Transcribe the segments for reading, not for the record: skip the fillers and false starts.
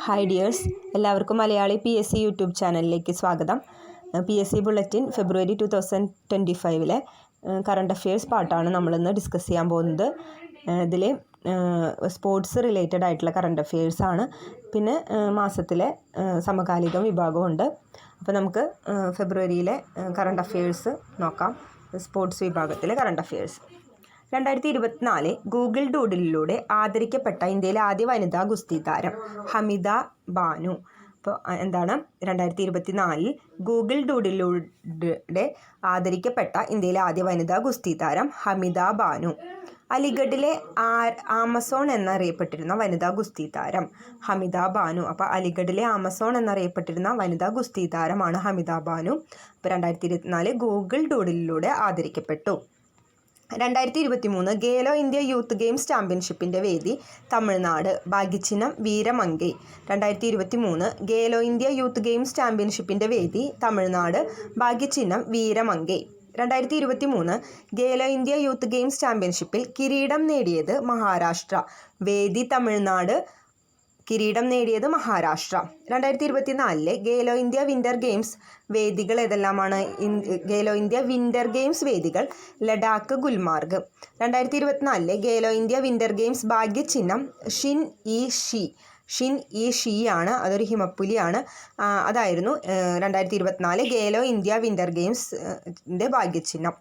Hi dears, എല്ലാവർക്കും Malayali PSC YouTube ചാനലിലേക്ക് സ്വാഗതം. PSC ബുള്ളറ്റിൻ ഫെബ്രുവരി 2025 കറണ്ട് അഫെയേഴ്സ് പാർട്ടാണ് നമ്മളിന്ന് ഡിസ്കസ് ചെയ്യാൻ പോകുന്നത്. ഇതിൽ സ്പോർട്സ് റിലേറ്റഡ് ആയിട്ടുള്ള കറണ്ട് അഫെയേഴ്സ് ആണ്. പിന്നെ മാസത്തിലെ സമകാലിക വിഭാഗമുണ്ട്. അപ്പോൾ നമുക്ക് ഫെബ്രുവരിയിലെ കറണ്ട് അഫെയേഴ്സ് നോക്കാം. സ്പോർട്സ് വിഭാഗത്തിലെ കറണ്ട് അഫെയേഴ്സ്. 2024 ഗൂഗിൾ ഡൂഡിലൂടെ ആദരിക്കപ്പെട്ട ഇന്ത്യയിലെ ആദ്യ വനിതാ ഗുസ്തി താരം ഹമിദ ബാനു. അപ്പോൾ എന്താണ് 2024 ഗൂഗിൾ ഡൂഡിലൂടെ ആദരിക്കപ്പെട്ട ഇന്ത്യയിലെ ആദ്യ വനിതാ ഗുസ്തി താരം ഹമിദ ബാനു. അലിഗഡിലെ ആമസോൺ എന്നറിയപ്പെട്ടിരുന്ന വനിതാ ഗുസ്തി താരം ഹമിദ ബാനു. അപ്പോൾ അലിഗഡിലെ ആമസോൺ എന്നറിയപ്പെട്ടിരുന്ന വനിതാ ഗുസ്തി താരമാണ് ഹമിദ ബാനു. അപ്പോൾ 2024 ഗൂഗിൾ ഡൂഡിലൂടെ ആദരിക്കപ്പെട്ടു. 2023 ഗേലോ ഇന്ത്യ യൂത്ത് ഗെയിംസ് ചാമ്പ്യൻഷിപ്പിൻ്റെ വേദി തമിഴ്നാട്. ഭാഗ്യചിഹ്നം Veeramangai. 2023 Khelo India youth games ചാമ്പ്യൻഷിപ്പിൻ്റെ വേദി തമിഴ്നാട്. ഭാഗ്യചിഹ്നം Veeramangai. 2023 Khelo India youth games ചാമ്പ്യൻഷിപ്പിൽ കിരീടം നേടിയത് മഹാരാഷ്ട്ര. വേദി തമിഴ്നാട്. കിരീടം നേടിയത് Maharashtra. 2024 Khelo India winter games വേദികൾ ഏതെല്ലാമാണ്? ഗേലോ ഇന്ത്യ വിൻ്റർ ഗെയിംസ് വേദികൾ Ladakh, Gulmarg. 2024 Khelo India winter games ഭാഗ്യചിഹ്നം ഷിൻ ഇ ഷി ആണ്. അതൊരു ഹിമപ്പുലിയാണ്. അതായിരുന്നു 2024 ഗേലോ ഇന്ത്യ വിൻ്റർ ഗെയിംസിൻ്റെ ഭാഗ്യചിഹ്നം.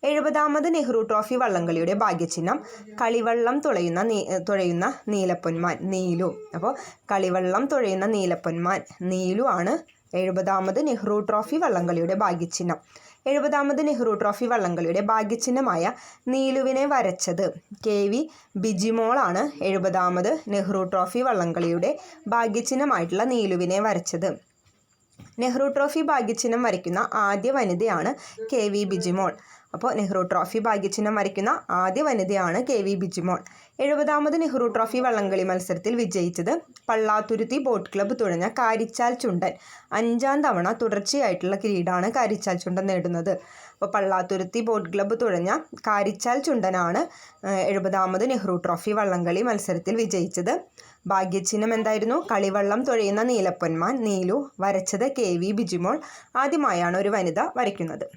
70ാമത് നെഹ്റു ട്രോഫി വള്ളംകളിയുടെ ഭാഗ്യചിഹ്നം കളിവള്ളം തുഴയുന്ന നീലപ്പൊന്മാൻ നീലു. അപ്പോൾ കളിവള്ളം തുഴയുന്ന നീലപ്പൊന്മാൻ നീലു ആണ് 70ാമത് നെഹ്റു ട്രോഫി വള്ളംകളിയുടെ ഭാഗ്യചിഹ്നം. 70ാമത് നെഹ്റു ട്രോഫി വള്ളംകളിയുടെ ഭാഗ്യചിഹ്നമായ നീലുവിനെ വരച്ചത് KV ബിജിമോളാണ്. 70ാമത് നെഹ്റു ട്രോഫി വള്ളംകളിയുടെ ഭാഗ്യചിഹ്നമായിട്ടുള്ള നീലുവിനെ വരച്ചത്. നെഹ്റു ട്രോഫി ഭാഗ്യചിഹ്നം വരയ്ക്കുന്ന ആദ്യ വനിതയാണ് KV ബിജിമോൾ. അപ്പോൾ നെഹ്റു ട്രോഫി ഭാഗ്യചിഹ്നം വരയ്ക്കുന്ന ആദ്യ വനിതയാണ് KV ബിജിമോൾ. 70ാമത് നെഹ്റു ട്രോഫി വള്ളംകളി മത്സരത്തിൽ വിജയിച്ചത് പള്ളാത്തുരുത്തി ബോട്ട് ക്ലബ്ബ് തുഴഞ്ഞ കാരിച്ചാൽ ചുണ്ടൻ. 5ാം തവണ തുടർച്ചയായിട്ടുള്ള കിരീടമാണ് കാരിച്ചാൽ ചുണ്ടൻ നേടുന്നത്. അപ്പോൾ പള്ളാത്തുരുത്തി ബോട്ട് ക്ലബ്ബ് തുഴഞ്ഞ കാരിച്ചാൽ ചുണ്ടനാണ് 70ാമത് നെഹ്റു ട്രോഫി വള്ളംകളി മത്സരത്തിൽ വിജയിച്ചത്. ഭാഗ്യചിഹ്നം എന്തായിരുന്നു? കളിവള്ളം തുഴയുന്ന നീലപ്പൊന്മാൻ നീലു. വരച്ചത് KV ബിജിമോൾ. ആദ്യമായാണ് ഒരു വനിത വരയ്ക്കുന്നത്.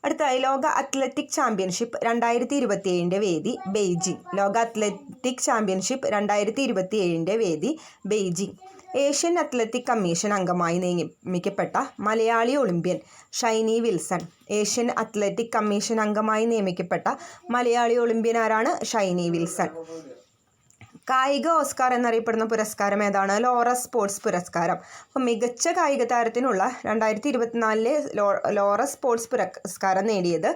അടുത്തതായി ലോക അത്ലറ്റിക് ചാമ്പ്യൻഷിപ്പ് 2027 വേദി ബെയ്ജിംഗ്. ലോക അത്ലറ്റിക് ചാമ്പ്യൻഷിപ്പ് 2027 വേദി ബെയ്ജിംഗ്. ഏഷ്യൻ അത്ലറ്റിക് കമ്മീഷൻ അംഗമായി നിയമിക്കപ്പെട്ട Malayali olympian Shiny Wilson. Asian athletic commission അംഗമായി നിയമിക്കപ്പെട്ട മലയാളി ഒളിമ്പ്യൻ ആരാണ്? ഷൈനി വിൽസൺ. കായിക ഓസ്കാർ എന്നറിയപ്പെടുന്ന പുരസ്കാരം ഏതാണ്? ലോറസ് സ്പോർട്സ് പുരസ്കാരം. അപ്പോൾ മികച്ച കായിക താരത്തിനുള്ള 2024 ലോറസ് സ്പോർട്സ് പുരസ്കാരം നേടിയത്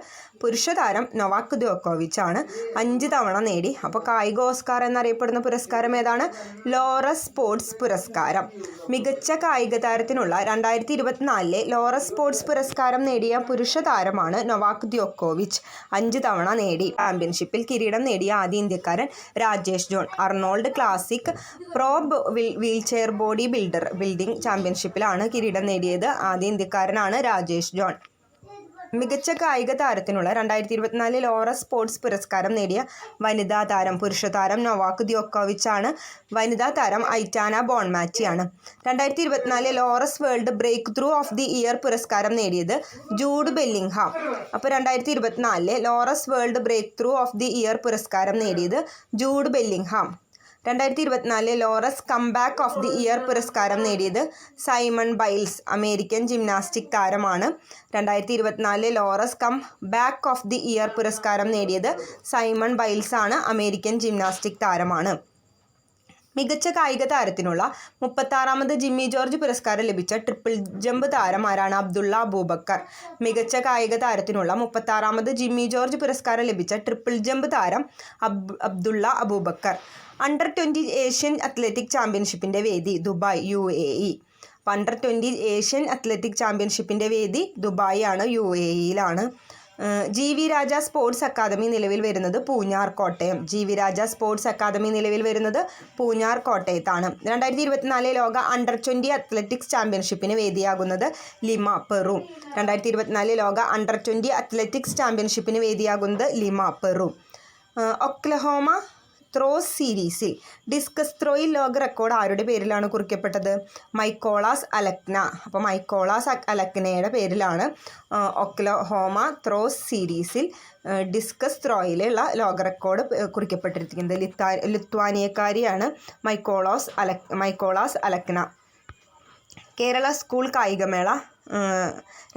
പുരുഷ താരം നൊവാക് ദ്യോക്കോവിച്ച് ആണ്. 5 തവണ നേടി. അപ്പോൾ കായിക ഓസ്കാർ എന്നറിയപ്പെടുന്ന പുരസ്കാരം ഏതാണ്? ലോറസ് സ്പോർട്സ് പുരസ്കാരം. മികച്ച കായിക താരത്തിനുള്ള 2024 ലോറസ് സ്പോർട്സ് പുരസ്കാരം നേടിയ പുരുഷ താരമാണ് നൊവാക് ദ്യോക്കോവിച്ച്. 5 തവണ നേടി. ചാമ്പ്യൻഷിപ്പിൽ കിരീടം നേടിയ ആദ്യ ഇന്ത്യക്കാരൻ Rajesh John. Arnold classic pro wheelchair body building ചാമ്പ്യൻഷിപ്പിലാണ് കിരീടം നേടിയത്. ആദ്യ ഇന്ത്യക്കാരനാണ് രാജേഷ് ജോൺ. മികച്ച കായിക താരത്തിനുള്ള 2024 ലോറസ് സ്പോർട്സ് പുരസ്കാരം നേടിയ വനിതാ താരം പുരുഷ താരം നൊവാക് ദ്യോക്കോവിച്ച് ആണ്. വനിതാ താരം ഐറ്റാന ബോൺമാറ്റിയാണ്. 2024 Laureus world breakthrough of the year പുരസ്കാരം നേടിയത് ജൂഡ് ബെല്ലിംഗ്ഹാം. അപ്പോൾ 2024 Laureus world breakthrough of the year പുരസ്കാരം നേടിയത് Jude Bellingham. 2024 Laureus comeback of the year പുരസ്കാരം നേടിയത് സൈമൺ ബൈൽസ്. അമേരിക്കൻ ജിംനാസ്റ്റിക് താരമാണ്. 2024 Laureus comeback of the year പുരസ്കാരം നേടിയത് സൈമൺ ബൈൽസ് ആണ്. അമേരിക്കൻ ജിംനാസ്റ്റിക് താരമാണ്. മികച്ച കായിക താരത്തിനുള്ള 36ാമത് ജിമ്മി ജോർജ് പുരസ്കാരം ലഭിച്ച ട്രിപ്പിൾ ജമ്പ് താരം ആരാണ്? അബ്ദുള്ള അബൂബക്കർ. മികച്ച കായിക താരത്തിനുള്ള 36ാമത് ജിമ്മി ജോർജ് പുരസ്കാരം ലഭിച്ച ട്രിപ്പിൾ ജമ്പ് താരം Abdulla Aboobacker. Under 20 Asian athletic ചാമ്പ്യൻഷിപ്പിൻ്റെ വേദി Dubai, UAE. Under 20 Asian athletic ചാമ്പ്യൻഷിപ്പിൻ്റെ വേദി ദുബായ് ആണ്, UAEയിലാണ്. GV രാജ സ്പോർട്സ് അക്കാദമി നിലവിൽ വരുന്നത് Poonjar, Kottayam. GV Raja sports academy നിലവിൽ വരുന്നത് പൂഞ്ഞാർ, കോട്ടയത്താണ്. 2024 ലോക അണ്ടർ 20 അത്ലറ്റിക്സ് ചാമ്പ്യൻഷിപ്പിന് വേദിയാകുന്നത് ലിമ, പെറു. 2024 ലോക അണ്ടർ 20 അത്ലറ്റിക്സ് ചാമ്പ്യൻഷിപ്പിന് വേദിയാകുന്നത് ലിമ, പെറു. ഒക്ലഹോമ ത്രോസ് സീരീസിൽ ഡിസ്കസ് ത്രോയിൽ ലോക റെക്കോർഡ് ആരുടെ പേരിലാണ് കുറിക്കപ്പെട്ടത്? മൈക്കോളാസ് അലക്ന. അപ്പോൾ മൈക്കോളാസ് അലക്നയുടെ പേരിലാണ് ഒക്ലഹോമ ത്രോസ് സീരീസിൽ ഡിസ്കസ് ത്രോയിലുള്ള ലോക റെക്കോർഡ് കുറിക്കപ്പെട്ടിരിക്കുന്നത്. ലിത്വാനിയക്കാരിയാണ് മൈക്കോളാസ് അലക്ന. കേരള സ്കൂൾ കായികമേള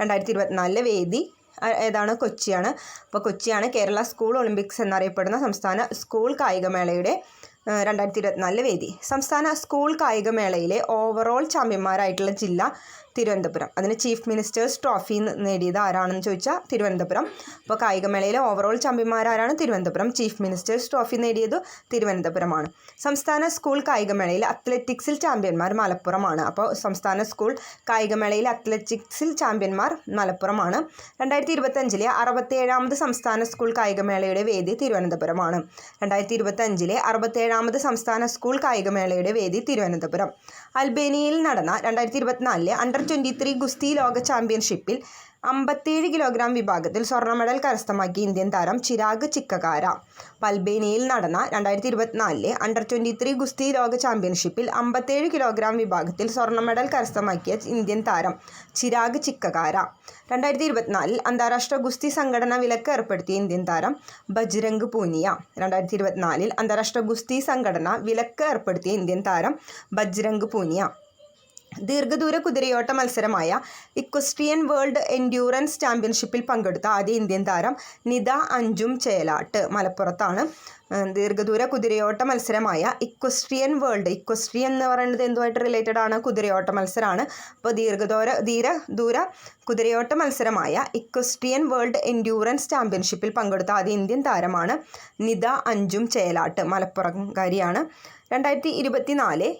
2024 വേദി ഏതാണ്? കൊച്ചിയാണ്. അപ്പോൾ കൊച്ചിയാണ് കേരള സ്കൂൾ ഒളിമ്പിക്സ് എന്നറിയപ്പെടുന്ന സംസ്ഥാന സ്കൂൾ കായികമേളയുടെ 2024 വേദി. സംസ്ഥാന സ്കൂൾ കായികമേളയിലെ ഓവറോൾ ചാമ്പ്യന്മാരായിട്ടുള്ള ജില്ല തിരുവനന്തപുരം. അതിന് ചീഫ് മിനിസ്റ്റേഴ്സ് ട്രോഫി നേടിയത് ആരാണെന്ന് ചോദിച്ചാൽ തിരുവനന്തപുരം. അപ്പോൾ കായികമേളയിലെ ഓവറോൾ ചാമ്പ്യന്മാരാരാണ്? തിരുവനന്തപുരം. ചീഫ് മിനിസ്റ്റേഴ്സ് ട്രോഫി നേടിയത് തിരുവനന്തപുരമാണ്. സംസ്ഥാന സ്കൂൾ കായികമേളയിൽ അത്ലറ്റിക്സിൽ ചാമ്പ്യന്മാർ മലപ്പുറമാണ്. അപ്പോൾ സംസ്ഥാന സ്കൂൾ കായികമേളയിൽ അത്ലറ്റിക്സിൽ ചാമ്പ്യന്മാർ മലപ്പുറമാണ്. 2025 67ാമത് സംസ്ഥാന സ്കൂൾ കായികമേളയുടെ വേദി തിരുവനന്തപുരമാണ്. 2025 67ാമത് സംസ്ഥാന സ്കൂൾ കായികമേളയുടെ വേദി തിരുവനന്തപുരം. അൽബേനിയയിൽ നടന്ന 2024 അണ്ടർ-23 ഗുസ്തി ലോക ചാമ്പ്യൻഷിപ്പിൽ 57 കിലോഗ്രാം വിഭാഗത്തിൽ സ്വർണ്ണ മെഡൽ കരസ്ഥമാക്കിയ ഇന്ത്യൻ താരം ചിരാഗ് ചിക്കകാര. അൽബേനിയയിൽ നടന്ന 2024 അണ്ടർ-23 ഗുസ്തി ലോക ചാമ്പ്യൻഷിപ്പിൽ 57 കിലോഗ്രാം വിഭാഗത്തിൽ സ്വർണ്ണ മെഡൽ കരസ്ഥമാക്കിയ ഇന്ത്യൻ താരം ചിരാഗ് ചിക്കകാര. 2024 അന്താരാഷ്ട്ര ഗുസ്തി സംഘടന വിലക്ക് ഏർപ്പെടുത്തിയ ഇന്ത്യൻ താരം ബജ്രംഗ് പൂനിയ. 2024 അന്താരാഷ്ട്ര ഗുസ്തി സംഘടന വിലക്ക് ഏർപ്പെടുത്തിയ ഇന്ത്യൻ താരം ബജ്രംഗ് പൂനിയ. ദീർഘദൂര കുതിരയോട്ട മത്സരമായ ഇക്വസ്ട്രിയൻ വേൾഡ് എൻഡ്യൂറൻസ് ചാമ്പ്യൻഷിപ്പിൽ പങ്കെടുത്ത ആദ്യ ഇന്ത്യൻ താരം നിത അഞ്ജും ചേലാട്ട്. മലപ്പുറത്താണ്. ദീർഘദൂര കുതിരയോട്ട മത്സരമായ ഇക്വസ്ട്രിയൻ എന്ന് പറയുന്നത് എന്തുമായിട്ട് റിലേറ്റഡ് ആണ്? കുതിരയോട്ട മത്സരമാണ്. അപ്പോൾ ദൂര കുതിരയോട്ട മത്സരമായ ഇക്വസ്ട്രിയൻ വേൾഡ് എൻഡ്യൂറൻസ് ചാമ്പ്യൻഷിപ്പിൽ പങ്കെടുത്ത ആദ്യ ഇന്ത്യൻ താരമാണ് നിത അഞ്ജും ചേലാട്ട്. മലപ്പുറംകാരിയാണ്. 2024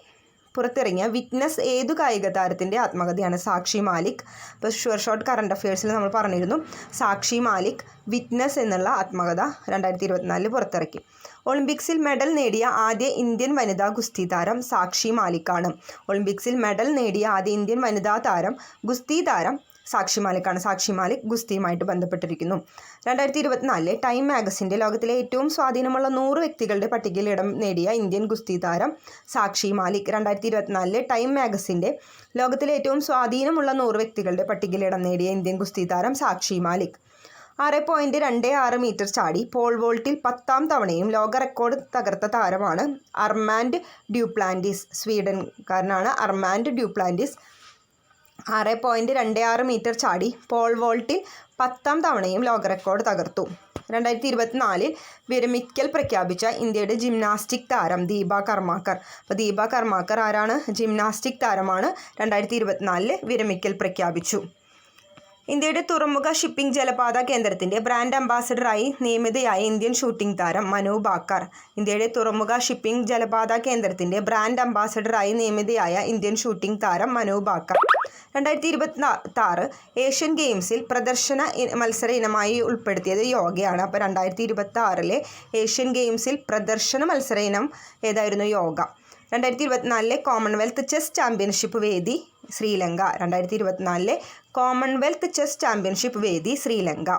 പുറത്തിറങ്ങിയ വിറ്റ്നസ് ഏതു കായിക താരത്തിൻ്റെ ആത്മകഥയാണ്? സാക്ഷി മാലിക്. ഇപ്പോൾ ഷുവർ കറണ്ട് അഫയേഴ്സിൽ നമ്മൾ പറഞ്ഞിരുന്നു. സാക്ഷി മാലിക് വിറ്റ്നസ് എന്നുള്ള ആത്മകഥ 2024 പുറത്തിറക്കി. ഒളിമ്പിക്സിൽ മെഡൽ നേടിയ ആദ്യ ഇന്ത്യൻ വനിതാ ഗുസ്തി താരം സാക്ഷി മാലിക്കാണ്. ഒളിമ്പിക്സിൽ മെഡൽ നേടിയ ആദ്യ ഇന്ത്യൻ വനിതാ ഗുസ്തി താരം സാക്ഷി മാലിക്കാണ്. സാക്ഷി മാലിക് ഗുസ്തിയുമായിട്ട് ബന്ധപ്പെട്ടിരിക്കുന്നു. 2024 ടൈം മാഗസിൻ്റെ ലോകത്തിലെ ഏറ്റവും സ്വാധീനമുള്ള 100 വ്യക്തികളുടെ പട്ടികയിൽ ഇടം നേടിയ ഇന്ത്യൻ ഗുസ്തി താരം സാക്ഷി മാലിക്. 2024 ടൈം മാഗസിൻ്റെ ലോകത്തിലെ ഏറ്റവും സ്വാധീനമുള്ള 100 വ്യക്തികളുടെ പട്ടികയിൽ ഇടം നേടിയ ഇന്ത്യൻ ഗുസ്തി താരം സാക്ഷി മാലിക്. 6.26 മീറ്റർ ചാടി പോൾ വോൾട്ടിൽ 10ാം തവണയും ലോക റെക്കോർഡ് തകർത്ത താരമാണ് അർമാൻഡ് ഡ്യൂപ്ലാന്റിസ്. സ്വീഡൻകാരനാണ് അർമാൻഡ് ഡ്യൂപ്ലാന്റിസ്. 6.26 മീറ്റർ ചാടി പോൾ വോൾട്ടിൽ 10ാം തവണയും ലോക റെക്കോർഡ് തകർത്തു. 2024 വിരമിക്കൽ പ്രഖ്യാപിച്ച ഇന്ത്യയുടെ ജിംനാസ്റ്റിക് താരം ദീപ കർമാക്കർ. അപ്പോൾ ദീപ കർമാക്കർ ആരാണ്? ജിംനാസ്റ്റിക് താരമാണ്. 2024 വിരമിക്കൽ പ്രഖ്യാപിച്ചു. ഇന്ത്യയുടെ തുറമുഖ ഷിപ്പിംഗ് ജലപാത കേന്ദ്രത്തിൻ്റെ ബ്രാൻഡ് അംബാസഡറായി നിയമിതയായ ഇന്ത്യൻ ഷൂട്ടിംഗ് താരം മനു ഭാക്കർ. ഇന്ത്യയുടെ തുറമുഖ ഷിപ്പിംഗ് ജലപാത കേന്ദ്രത്തിൻ്റെ ബ്രാൻഡ് അംബാസഡറായി നിയമിതയായ ഇന്ത്യൻ ഷൂട്ടിംഗ് താരം മനു ഭാക്കർ. 2026 ഏഷ്യൻ ഗെയിംസിൽ പ്രദർശന മത്സര ഇനമായി ഉൾപ്പെടുത്തിയത് യോഗയാണ്. അപ്പോൾ 2026 ഏഷ്യൻ ഗെയിംസിൽ പ്രദർശന മത്സര ഇനം ഏതായിരുന്നു? യോഗ. 2024 കോമൺവെൽത്ത് ചെസ് ചാമ്പ്യൻഷിപ്പ് വേദി ശ്രീലങ്ക. 2024 കോമൺവെൽത്ത് ചെസ് ചാമ്പ്യൻഷിപ്പ് വേദി ശ്രീലങ്ക.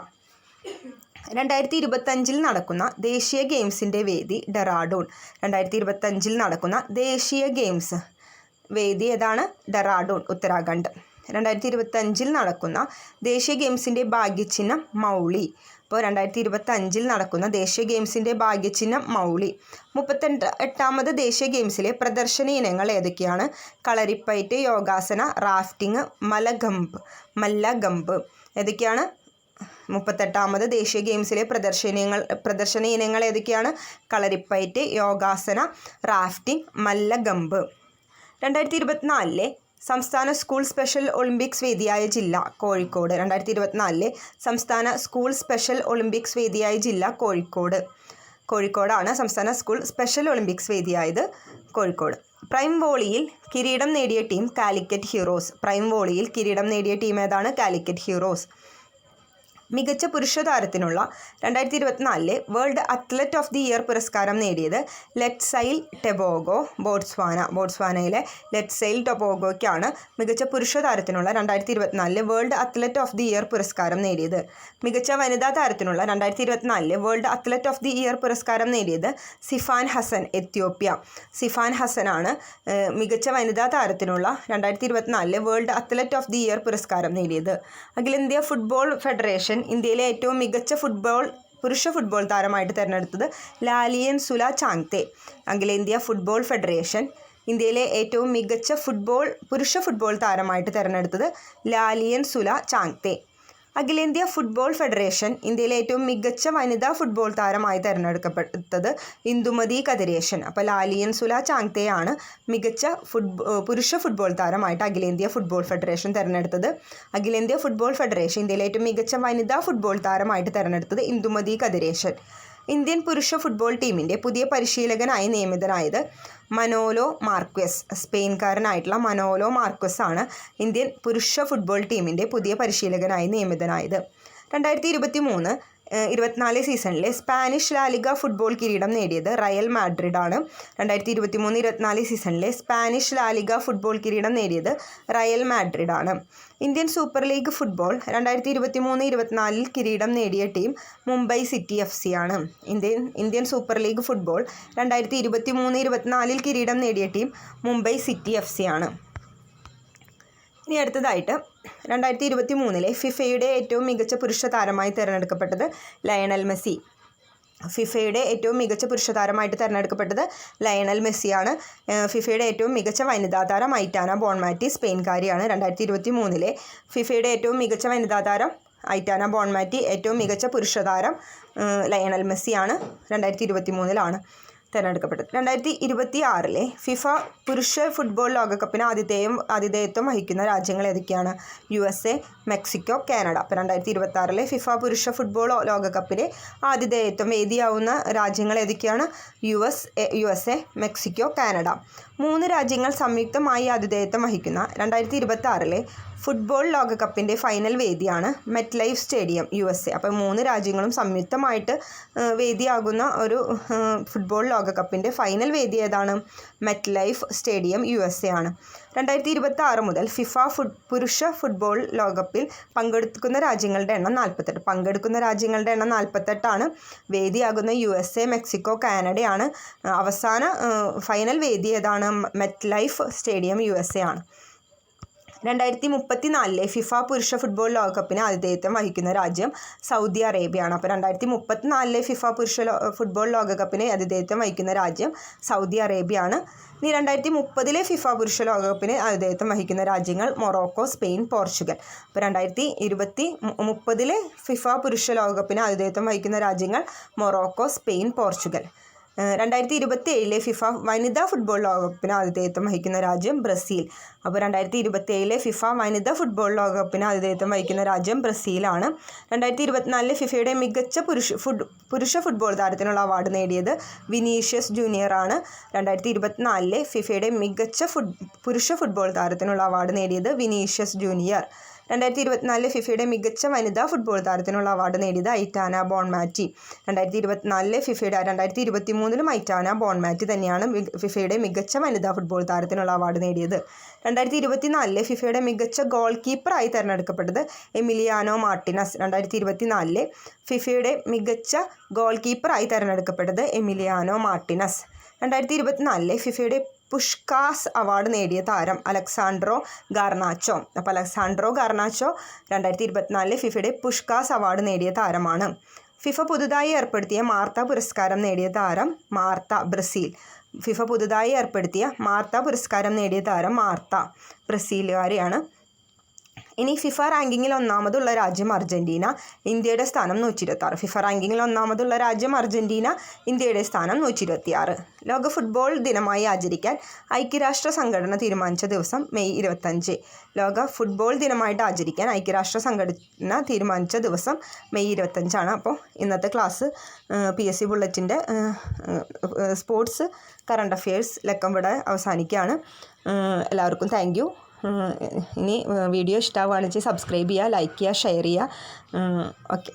2025 നടക്കുന്ന ദേശീയ ഗെയിംസിൻ്റെ വേദി ഡെറാഡൂൺ. 2025 നടക്കുന്ന ദേശീയ ഗെയിംസ് വേദി ഏതാണ്? ഡെറാഡൂൺ, ഉത്തരാഖണ്ഡ്. 2025 നടക്കുന്ന ദേശീയ ഗെയിംസിൻ്റെ ഭാഗ്യചിഹ്നം മൗളി. അപ്പോൾ 2025 നടക്കുന്ന ദേശീയ ഗെയിംസിൻ്റെ ഭാഗ്യചിഹ്നം മൗളി. 38ാമത് ദേശീയ ഗെയിംസിലെ പ്രദർശന ഇനങ്ങൾ ഏതൊക്കെയാണ്? കളരിപ്പയറ്റ്, യോഗാസന, റാഫ്റ്റിംഗ്, മല്ലഖമ്പ്. ഏതൊക്കെയാണ്? 38ാമത് ദേശീയ ഗെയിംസിലെ പ്രദർശന ഇനങ്ങൾ ഏതൊക്കെയാണ്? കളരിപ്പയറ്റ്, യോഗാസന, റാഫ്റ്റിംഗ്, മല്ലഖമ്പ്. 2024 സംസ്ഥാന സ്കൂൾ സ്പെഷ്യൽ ഒളിമ്പിക്സ് വേദിയായ ജില്ല കോഴിക്കോട്. 2024 സംസ്ഥാന സ്കൂൾ സ്പെഷ്യൽ ഒളിമ്പിക്സ് വേദിയായ ജില്ല കോഴിക്കോടാണ്. സംസ്ഥാന സ്കൂൾ സ്പെഷ്യൽ ഒളിമ്പിക്സ് വേദിയായത് കോഴിക്കോട്. പ്രൈം വോളിയിൽ കിരീടം നേടിയ ടീം കാലിക്കറ്റ് ഹീറോസ്. പ്രൈം വോളിയിൽ കിരീടം നേടിയ ടീം ഏതാണ്? Calicut heroes. മികച്ച പുരുഷ താരത്തിനുള്ള 2024 world athlete of the year പുരസ്കാരം നേടിയത് ലെറ്റ്സൈൽ ടെബോഗോ ബോട്സ്വാനയിലെ ലെറ്റ്സൈൽ ടെബോഗോയ്ക്കാണ് മികച്ച പുരുഷ താരത്തിനുള്ള 2024 world athlete of the year പുരസ്കാരം നേടിയത്. മികച്ച വനിതാ താരത്തിനുള്ള 2024 world athlete of the year പുരസ്കാരം നേടിയത് സിഫാൻ ഹസൻ, എത്യോപ്യ. സിഫാൻ ഹസനാണ് മികച്ച വനിതാ താരത്തിനുള്ള 2024 world athlete of the year പുരസ്കാരം നേടിയത്. അഖിലേന്ത്യാ ഫുട്ബോൾ ഫെഡറേഷൻ ഇന്ത്യയിലെ ഏറ്റവും മികച്ച പുരുഷ ഫുട്ബോൾ താരമായിട്ട് തിരഞ്ഞെടുത്തത് ലാലിയൻ സുല ചാങ്തെ. അഖിലേന്ത്യാ ഫുട്ബോൾ ഫെഡറേഷൻ ഇന്ത്യയിലെ ഏറ്റവും മികച്ച പുരുഷ ഫുട്ബോൾ താരമായിട്ട് തിരഞ്ഞെടുത്തത് ലാലിയൻ സുല ചാങ്തെ. അഖിലേന്ത്യാ ഫുട്ബോൾ ഫെഡറേഷൻ ഇന്ത്യയിലെ ഏറ്റവും മികച്ച വനിതാ ഫുട്ബോൾ താരമായി തിരഞ്ഞെടുക്കപ്പെട്ടത് ഇന്ദുമതി കതിരേശൻ. അപ്പോൾ ലാലിയൻ സുല ചാങ്തെയാണ് മികച്ച പുരുഷ ഫുട്ബോൾ താരമായിട്ട് അഖിലേന്ത്യാ ഫുട്ബോൾ ഫെഡറേഷൻ തിരഞ്ഞെടുത്തത്. അഖിലേന്ത്യാ ഫുട്ബോൾ ഫെഡറേഷൻ ഇന്ത്യയിലെ ഏറ്റവും മികച്ച വനിതാ ഫുട്ബോൾ താരമായിട്ട് തിരഞ്ഞെടുത്തത് ഇന്ദുമതി കതിരേശൻ. ഇന്ത്യൻ പുരുഷ ഫുട്ബോൾ ടീമിൻ്റെ പുതിയ പരിശീലകനായി നിയമിതനായത് മനോലോ മാർക്വസ്. സ്പെയിൻകാരനായിട്ടുള്ള മനോലോ മാർക്വസ് ആണ് ഇന്ത്യൻ പുരുഷ ഫുട്ബോൾ ടീമിൻ്റെ പുതിയ പരിശീലകനായി നിയമിതനായത്. 2023-24 സീസണിലെ സ്പാനിഷ് ലാലിഗ ഫുട്ബോൾ കിരീടം നേടിയത് റയൽ മാഡ്രിഡ് ആണ്. 2023-24 സീസണിലെ സ്പാനിഷ് ലാലിഗ ഫുട്ബോൾ കിരീടം നേടിയത് റയൽ മാഡ്രിഡ് ആണ്. ഇന്ത്യൻ സൂപ്പർ ലീഗ് ഫുട്ബോൾ 2023-24 കിരീടം നേടിയ ടീം മുംബൈ സിറ്റി FC ആണ്. ഇന്ത്യൻ സൂപ്പർ ലീഗ് ഫുട്ബോൾ 2023-24 കിരീടം നേടിയ ടീം മുംബൈ സിറ്റി FC ആണ്. ഇനി അടുത്തതായിട്ട് 2023 ഫിഫയുടെ ഏറ്റവും മികച്ച പുരുഷ താരമായി തിരഞ്ഞെടുക്കപ്പെട്ടത് ലയണൽ മെസ്സി. ഫിഫയുടെ ഏറ്റവും മികച്ച പുരുഷ താരമായിട്ട് തിരഞ്ഞെടുക്കപ്പെട്ടത് ലയണൽ മെസ്സിയാണ്. ഫിഫയുടെ ഏറ്റവും മികച്ച വനിതാ താരം ഐറ്റാന ബോൺമാറ്റി, സ്പെയിൻകാരിയാണ്. 2023 ഫിഫയുടെ ഏറ്റവും മികച്ച വനിതാ താരം ഐറ്റാന ബോൺമാറ്റി, ഏറ്റവും മികച്ച പുരുഷ താരം ലയണൽ മെസ്സിയാണ്. 2023 തിരഞ്ഞെടുക്കപ്പെട്ടത്. 2026 ഫിഫ പുരുഷ ഫുട്ബോൾ ലോകകപ്പിന് ആതിഥേയത്വം വഹിക്കുന്ന രാജ്യങ്ങൾ ഏതൊക്കെയാണ്? USA, Mexico, Canada. അപ്പോൾ 2026 ഫിഫ പുരുഷ ഫുട്ബോൾ ലോകകപ്പിന് ആതിഥേയത്വം വേദിയാവുന്ന രാജ്യങ്ങൾ ഏതൊക്കെയാണ്? USA, Mexico, Canada. 3 രാജ്യങ്ങൾ സംയുക്തമായി ആതിഥേയത്വം വഹിക്കുന്ന 2026 ഫുട്ബോൾ ലോകകപ്പിൻ്റെ ഫൈനൽ വേദിയാണ് മെറ്റ് ലൈഫ് സ്റ്റേഡിയം, USA. അപ്പോൾ 3 രാജ്യങ്ങളും സംയുക്തമായിട്ട് വേദിയാകുന്ന ഒരു ഫുട്ബോൾ ലോകകപ്പിൻ്റെ ഫൈനൽ വേദി ഏതാണ്? മെറ്റ് ലൈഫ് സ്റ്റേഡിയം, USA ആണ്. 2026 മുതൽ ഫിഫ പുരുഷ ഫുട്ബോൾ ലോകകപ്പിൽ പങ്കെടുക്കുന്ന രാജ്യങ്ങളുടെ എണ്ണം 48. പങ്കെടുക്കുന്ന രാജ്യങ്ങളുടെ എണ്ണം 48 ആണ്. വേദിയാകുന്ന USA, മെക്സിക്കോ, കാനഡയാണ്. അവസാന ഫൈനൽ വേദി ഏതാണ്? മെറ്റ് ലൈഫ് സ്റ്റേഡിയം, USA ആണ്. 2034 ഫിഫ പുരുഷ ഫുട്ബോൾ ലോകകപ്പിന് ആതിഥേയത്വം വഹിക്കുന്ന രാജ്യം സൗദി അറേബ്യയാണ്. അപ്പോൾ 2034 ഫിഫ പുരുഷ ഫുട്ബോൾ ലോകകപ്പിന് ആതിഥേയത്വം വഹിക്കുന്ന രാജ്യം സൗദി അറേബ്യയാണ്. ഇനി 2030 ഫിഫ പുരുഷ ലോകകപ്പിന് ആതിഥേയത്വം വഹിക്കുന്ന രാജ്യങ്ങൾ മൊറോക്കോ, സ്പെയിൻ, പോർച്ചുഗൽ. അപ്പോൾ 2030 ഫിഫ പുരുഷ ലോകകപ്പിന് ആതിഥേയത്വം വഹിക്കുന്ന രാജ്യങ്ങൾ മൊറോക്കോ, സ്പെയിൻ, പോർച്ചുഗൽ. 2027 ഫിഫ വനിതാ ഫുട്ബോൾ ലോകകപ്പിന് ആതിഥേയത്വം വഹിക്കുന്ന രാജ്യം ബ്രസീൽ. അപ്പോൾ 2027 ഫിഫ വനിതാ ഫുട്ബോൾ ലോകകപ്പിന് ആതിഥേയത്വം വഹിക്കുന്ന രാജ്യം ബ്രസീലാണ്. 2024 ഫിഫയുടെ മികച്ച പുരുഷ ഫുട്ബോൾ താരത്തിനുള്ള അവാർഡ് നേടിയത് വിനീഷ്യസ് ജൂനിയർ ആണ്. 2024 ഫിഫയുടെ മികച്ച പുരുഷ ഫുട്ബോൾ താരത്തിനുള്ള അവാർഡ് നേടിയത് വിനീഷ്യസ് ജൂനിയർ. 2024 ഫിഫയുടെ മികച്ച വനിതാ ഫുട്ബോൾ താരത്തിനുള്ള അവാർഡ് നേടിയത് ഐറ്റാന ബോൺമാറ്റി. 2024 ഫിഫയുടെ 2023 ഐറ്റാന ബോൺമാറ്റി തന്നെയാണ് ഫിഫയുടെ മികച്ച വനിതാ ഫുട്ബോൾ താരത്തിനുള്ള അവാർഡ് നേടിയത്. 2024 ഫിഫയുടെ മികച്ച ഗോൾ കീപ്പറായി തിരഞ്ഞെടുക്കപ്പെട്ടത് എമിലിയാനോ മാർട്ടിനസ്. 2024 ഫിഫയുടെ മികച്ച ഗോൾ കീപ്പറായി തിരഞ്ഞെടുക്കപ്പെട്ടത് എമിലിയാനോ മാർട്ടിനസ്. 2024 ഫിഫയുടെ പുഷ്കാസ് അവാർഡ് നേടിയ താരം അലക്സാൻഡ്രോ ഗാർനാച്ചോ. അപ്പോൾ അലക്സാൻഡ്രോ ഗാർനാച്ചോ 2024 ഫിഫയുടെ പുഷ്കാസ് അവാർഡ് നേടിയ താരമാണ്. ഫിഫ പുതുതായി ഏർപ്പെടുത്തിയ മാർത്ത പുരസ്കാരം നേടിയ താരം മാർത്ത, ബ്രസീൽ. ഫിഫ പുതുതായി ഏർപ്പെടുത്തിയ മാർത്ത പുരസ്കാരം നേടിയ താരം മാർത്ത, ബ്രസീലുകാരിയാണ്. ഇനി ഫിഫ റാങ്കിങ്ങിൽ ഒന്നാമതുള്ള രാജ്യം അർജൻറ്റീന, ഇന്ത്യയുടെ സ്ഥാനം 126. ഫിഫ റാങ്കിങ്ങിൽ ഒന്നാമതുള്ള രാജ്യം അർജൻറ്റീന, ഇന്ത്യയുടെ സ്ഥാനം 126. ലോക ഫുട്ബോൾ ദിനമായി ആചരിക്കാൻ ഐക്യരാഷ്ട്ര സംഘടന തീരുമാനിച്ച ദിവസം മെയ് 25. ലോക ഫുട്ബോൾ ദിനമായിട്ട് ആചരിക്കാൻ ഐക്യരാഷ്ട്ര സംഘടന തീരുമാനിച്ച ദിവസം മെയ് 25 ആണ്. അപ്പോൾ ഇന്നത്തെ ക്ലാസ് PSC ബുള്ളറ്റിൻ്റെ സ്പോർട്സ് കറണ്ട് അഫെയർസ് ലക്കം ഇവിടെ അവസാനിക്കുകയാണ്. എല്ലാവർക്കും താങ്ക് യു. ഇനി വീഡിയോ ഇഷ്ടമാവുകയാണെന്ന് വെച്ചാൽ സബ്സ്ക്രൈബ് ചെയ്യുക, ലൈക്ക് ചെയ്യുക, ഷെയർ ചെയ്യുക. ഓക്കെ.